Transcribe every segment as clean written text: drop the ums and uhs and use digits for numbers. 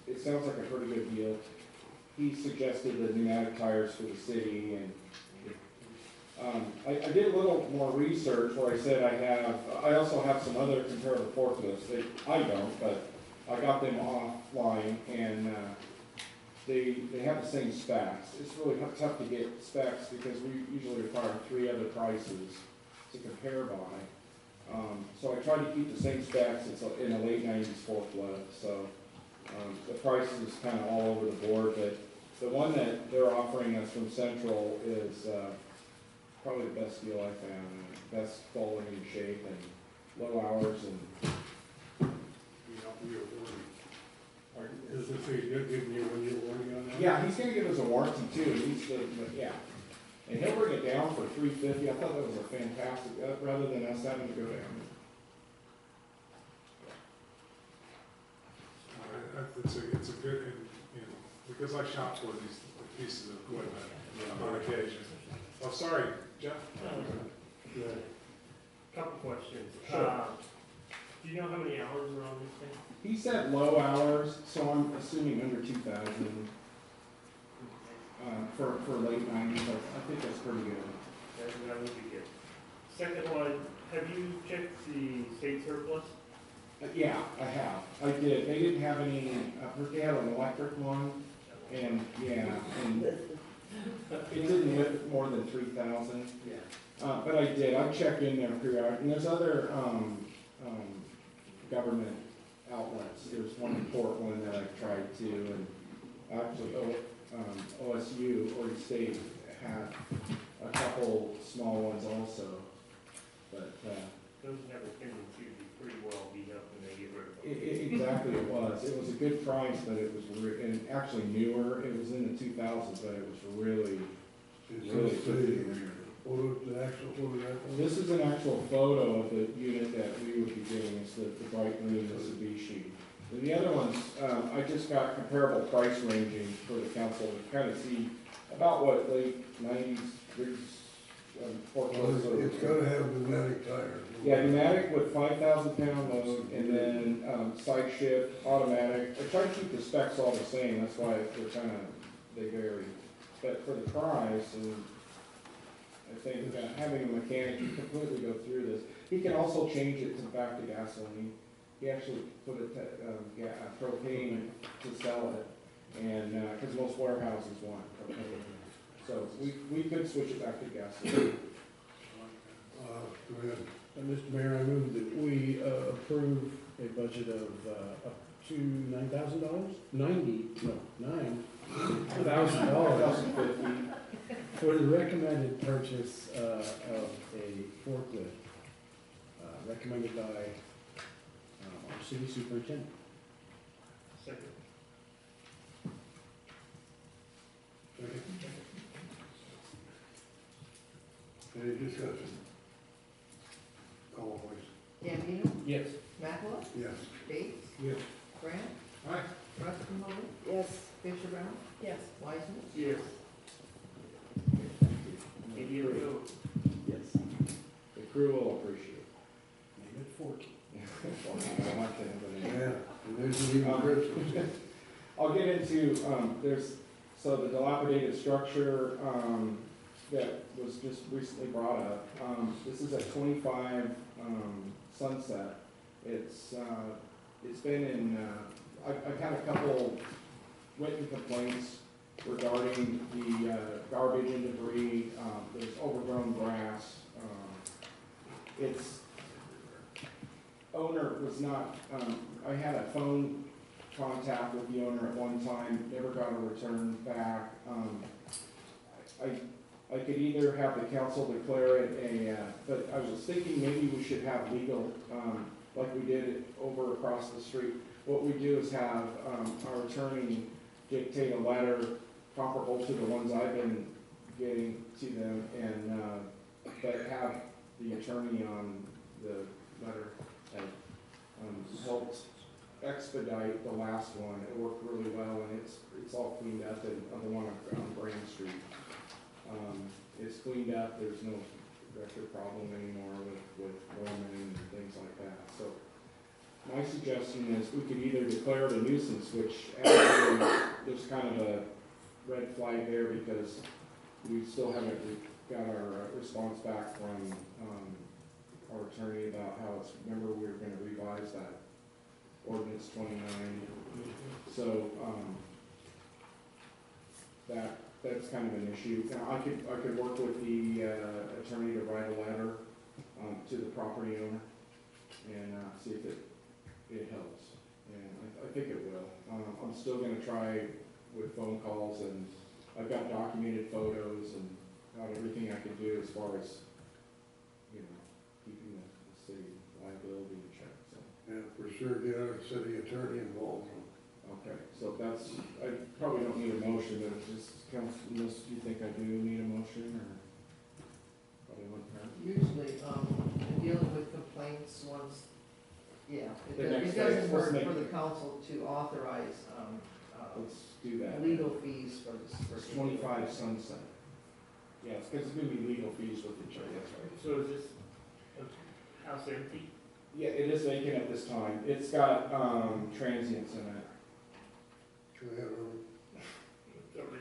it sounds like a pretty good deal. He suggested the pneumatic tires for the city, and I did a little more research where I said I also have some other comparable forklifts. I don't, but I got them offline, and they have the same specs. It's really tough to get specs because we usually require 3 other prices to compare by. So I try to keep the same specs. It's in a late 90s forklift, so the price is kind of all over the board, but the one that they're offering us from Central is probably the best deal I found. Best quality and shape and low hours and. Does it say he'll give me a 1-year warranty on that? Yeah, he's gonna give us a warranty too. But yeah, and he'll bring it down for $350. I thought that was a fantastic, rather than us having to go down. It's a good, and because I shop for these pieces of equipment on occasion. Oh, sorry, Jeff. Good. Couple questions. Sure. Do you know how many hours are on this thing? He said low hours, so I'm assuming under 2,000 for late 90s. I think that's pretty good. That would be good. Second one, have you checked the state surplus? Yeah, I have. I did. They didn't have any. They had an electric one, and yeah, and it didn't lift more than 3,000. Yeah. But I did. I checked in there periodically. And there's other government outlets. There's one in Portland that I've tried to, and actually OSU, Oregon State, had a couple small ones also. But those have a tendency to be pretty well beat up when they get rid of them. exactly, it was. It was a good price, but it was and actually newer. It was in the 2000s, but it was really good. What was the actual, what was that? This is an actual photo of the unit that we would be getting. It's the bright green Mitsubishi. And the other ones, I just got comparable price ranging for the council to kind of see about what late 90s forklifts are. It's got to have pneumatic tires. Yeah, pneumatic with 5,000-pound load, and then side shift, automatic. I try to keep the specs all the same. That's why they're they vary. But for the price, and I think having a mechanic completely go through this, he can also change it back to gasoline. He actually put it to propane to sell it, and because most warehouses want propane, so we could switch it back to gasoline. Go ahead. Mr. Mayor, I move that we approve a budget of up to $9,000, $9,000 for the recommended purchase of a forklift, recommended by our city superintendent. Second. Any discussion? Call please. Gambino, Yes. Mackler, Yes. Bates, Yes. Grant, Aye. Rustenholz, Yes. Fisher Brown, Yes. Wiseman. Yes. Maybe it'll go. Yes, the crew will appreciate it. Name it Forky. I like that, but Yeah, and there's even Christmas. I'll get into, so the dilapidated structure, that was just recently brought up. This is at 25, Sunset. It's been in, I've had a couple written complaints regarding the, garbage and debris. There's overgrown grass. Its owner was not, I had a phone contact with the owner at one time, never got a return back. I could either have the council declare it but I was thinking maybe we should have legal, like we did it over across the street. What we do is have our attorney dictate a letter comparable to the ones I've been getting to them, and but have the attorney on the letter that helped expedite the last one. It worked really well, and it's all cleaned up. And the one on Brand Street, it's cleaned up. There's no record problem anymore with Norman and things like that. So my suggestion is we could either declare it a nuisance, which actually, there's kind of a red flag there because we still haven't got our response back from, our attorney about how it's, remember, we were gonna revise that ordinance 29. So, that's kind of an issue. Now, I could work with the, attorney to write a letter, to the property owner and, see if it helps. And I think it will. I'm still gonna try with phone calls, and I've got documented photos and got everything I can do as far as, you know, keeping the city liability in check, so. And for sure get our city attorney involved. Okay, so that's, I probably don't need a motion, but it just counts, unless you think I do need a motion, or probably wouldn't hurt. Usually, in dealing with complaints, once, yeah, The next it day, doesn't let's work make- for the council to authorize, Let's do that. legal fees for this. It's 25 Sunset. Yeah, it's because it's gonna be legal fees with each other, that's right. So is this a house empty? Yeah, it is vacant at this time. It's got, transients in it. Go ahead,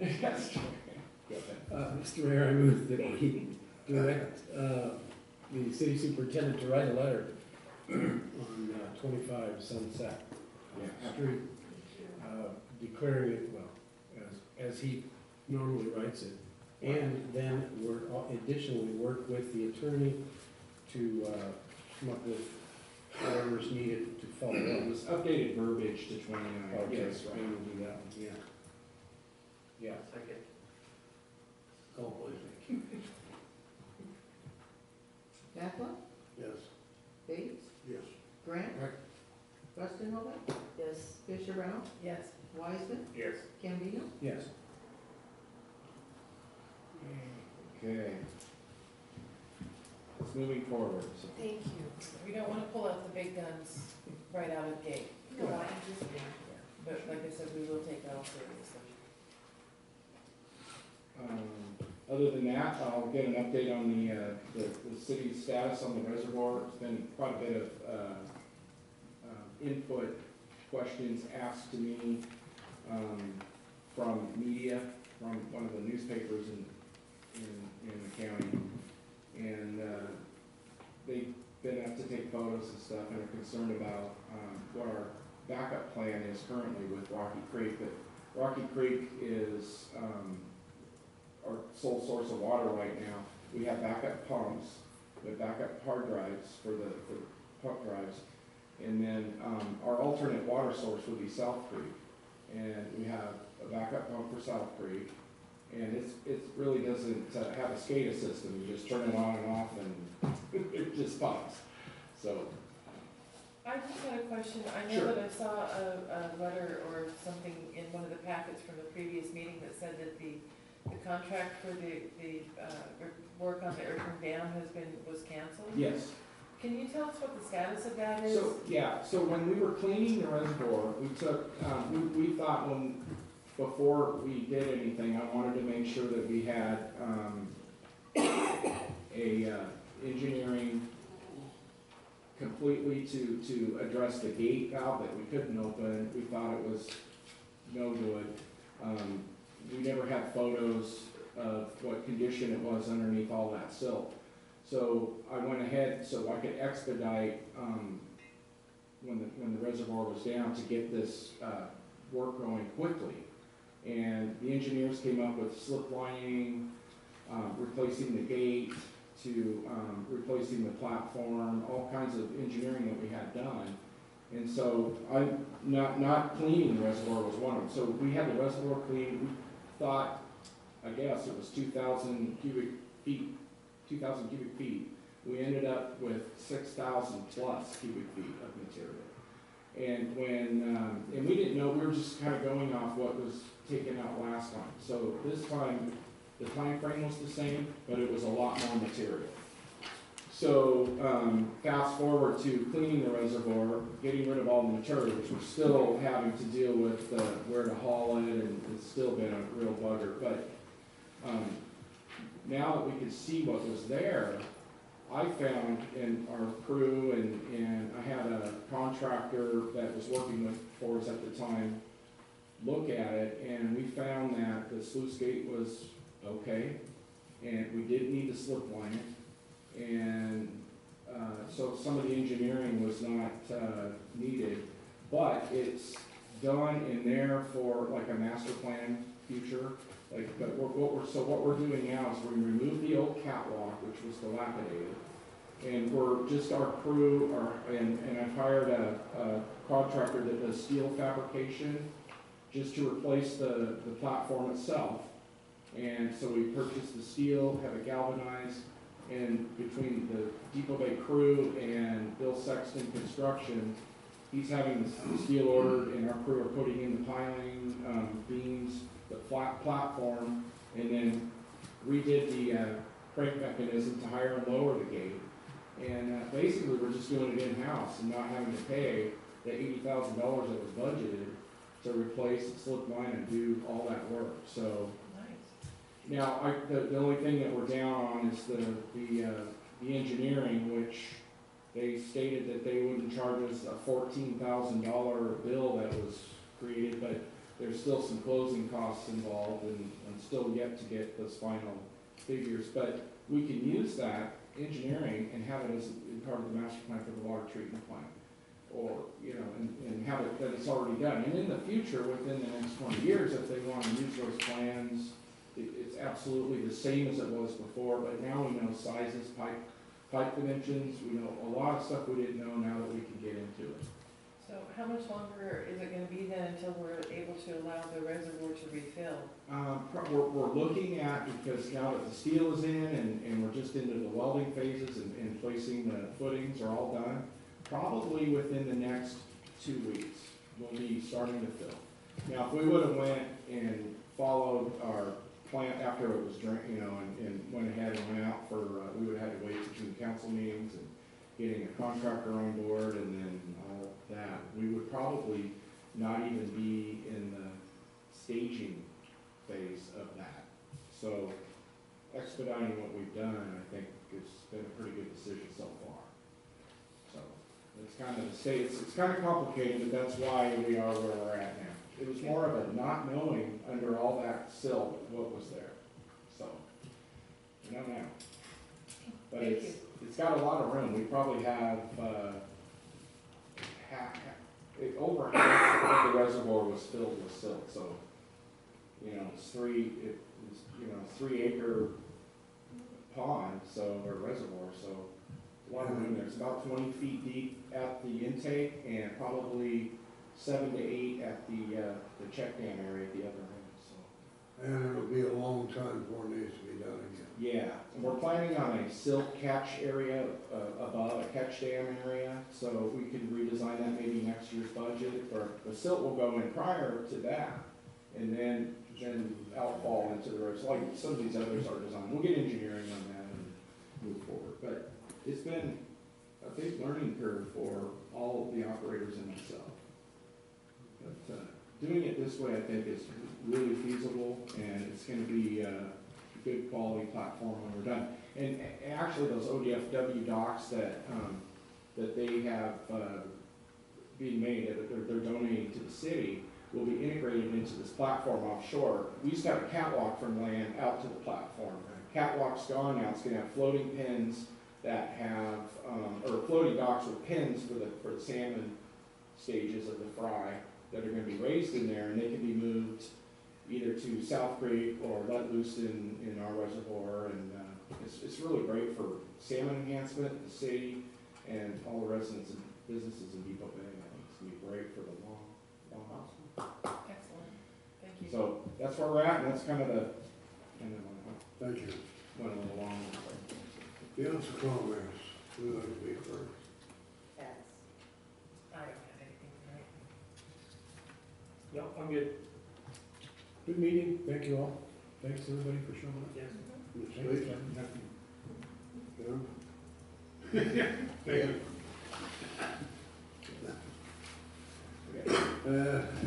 Ernie. Yes. Go ahead. Mr. Mayor, I move that we direct, the city superintendent to write a letter on 25 Sunset Yeah. Street, declaring it, well, as he normally writes it. And then additionally work with the attorney to, come up with whatever's needed to follow It up. was updated verbiage to 29. Okay, Yes, right. and we'll do that one, yeah. Yeah. Second. Call please. Macklin, Yes. Bates, Yes. Grant, Right. Westenhoven, Yes. Fisher Brown, Yes. Wiseman, Yes. Cambino. Yes. Okay. It's moving forward, so. Thank you. We don't want to pull out the big guns right out of the gate. No, I just, But like I said, we will take that all seriously. Other than that, I'll get an update on the city's status on the reservoir. It's been quite a bit of input, questions asked to me from media, from one of the newspapers in the county. And they've been asked to take photos and stuff and are concerned about what our backup plan is currently with Rocky Creek. But Rocky Creek is our sole source of water right now. We have backup pumps, we have backup hard drives for the pump drives. And then our alternate water source would be South Creek. And we have a backup pump for South Creek. And it really doesn't have a SCADA system. You just turn it on and off and it just pops. So, I just had a question. I Sure. know that I saw a letter or something in one of the packets from the previous meeting that said that the contract for the work on the earthworm dam was canceled. yes. Can you tell us what the status of that is? So, yeah, so when we were cleaning the reservoir, we took, we thought before we did anything, I wanted to make sure that we had, engineering completely to address the gate valve that we couldn't open. We thought it was no good. We never had photos of what condition it was underneath all that silt. So I went ahead so I could expedite, when the reservoir was down, to get this work going quickly. And the engineers came up with slip lining, replacing the gate, to replacing the platform, all kinds of engineering that we had done. And so I'm not cleaning the reservoir was one of them. So we had the reservoir cleaned. We thought, I guess it was 2,000 cubic feet. We ended up with 6,000 plus cubic feet of material. And and we didn't know, we were just kind of going off what was taken out last time. So this time, the time frame was the same, but it was a lot more material. So fast forward to cleaning the reservoir, getting rid of all the material, which we're still having to deal with where to haul it, and it's still been a real bugger. But now that we could see what was there, I found in our crew, and I had a contractor that was working for us at the time look at it, and we found that the sluice gate was okay, and we didn't need to slip line it. And so some of the engineering was not needed, but it's done in there for like a master plan future. But what we're doing now is we remove the old catwalk, which was dilapidated, and we're just our crew and I've hired a contractor that does steel fabrication just to replace the platform itself. And so we purchased the steel, have it galvanized, and between the Depoe Bay crew and Bill Sexton Construction, he's having the steel ordered, and our crew are putting in the piling, beams, the flat platform, and then redid the crank mechanism to higher and lower the gate. And basically, we're just doing it in-house and not having to pay the $80,000 that was budgeted to replace the slip line and do all that work. So Nice. now, the only thing that we're down on is the engineering, which they stated that they wouldn't charge us a $14,000 bill that was created, but there's still some closing costs involved and still yet to get those final figures. But we can use that engineering and have it as part of the master plan for the water treatment plant. Or, and have it that it's already done. And in the future, within the next 20 years, if they want to use those plans, it's absolutely the same as it was before, but now we know sizes, pipe dimensions, we know a lot of stuff we didn't know now that we can get into it. So how much longer is it gonna be then until we're able to allow the reservoir to refill? We're looking at, because now that the steel is in and we're just into the welding phases and placing the footings are all done, probably within the next 2 weeks, we'll be starting to fill. Now, if we would have went and followed our plant after it was and went ahead and went out for, we would have had to wait between council meetings and getting a contractor on board and then all that, we would probably not even be in the staging phase of that. So expediting what we've done, I think, has been a pretty good decision so far. So it's kind of the state, it's kind of complicated, but that's why we are where we're at now. It was more of a not knowing under all that silt what was there. So, we know now. But Thank you. it's got a lot of room. We probably have over half of the reservoir was filled with silt. So, it's 3 acre pond, or reservoir. So, a lot of room there. It's about 20 feet deep at the intake and probably 7 to 8 at the check dam area at the other end. So. And it'll be a long time before it needs to be done again. Yeah, and we're planning on a silt catch area above, a catch dam area, so we could redesign that maybe next year's budget, or the silt will go in prior to that, and then outfall into the roads, like some of these others are designed. We'll get engineering on that and move forward, but it's been a big learning curve for all of the operators and myself. But doing it this way, I think, is really feasible, and it's going to be a good quality platform when we're done. And actually, those ODFW docks that they have being made, that they're donating to the city, will be integrated into this platform offshore. We used to have a catwalk from land out to the platform. Catwalk's gone now. It's going to have floating pins that have, or floating docks with pins for the salmon stages of the fry that are going to be raised in there, and they can be moved either to South Creek or let loose in our reservoir. And it's really great for salmon enhancement, the city, and all the residents and businesses in Depoe Bay. I think it's going to be great for the long haul. Excellent, thank you. So that's where we're at, and that's kind of Thank you. went a little long. Council comments, who would like to be first? Yes. I don't have anything tonight. No, I'm good. Good meeting, thank you all. Thanks everybody for showing up. Yes. Ms. Thanks, Lee? Kevin. Jim? Thank you.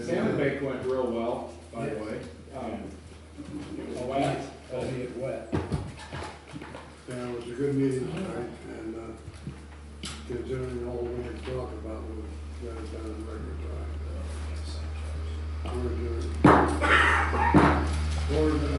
Salmon bake went real well, by the way. It was wet. Albeit wet. Yeah, it was a good meeting tonight, and, considering all we had to talk about, we got it done in record time. We're adjourned.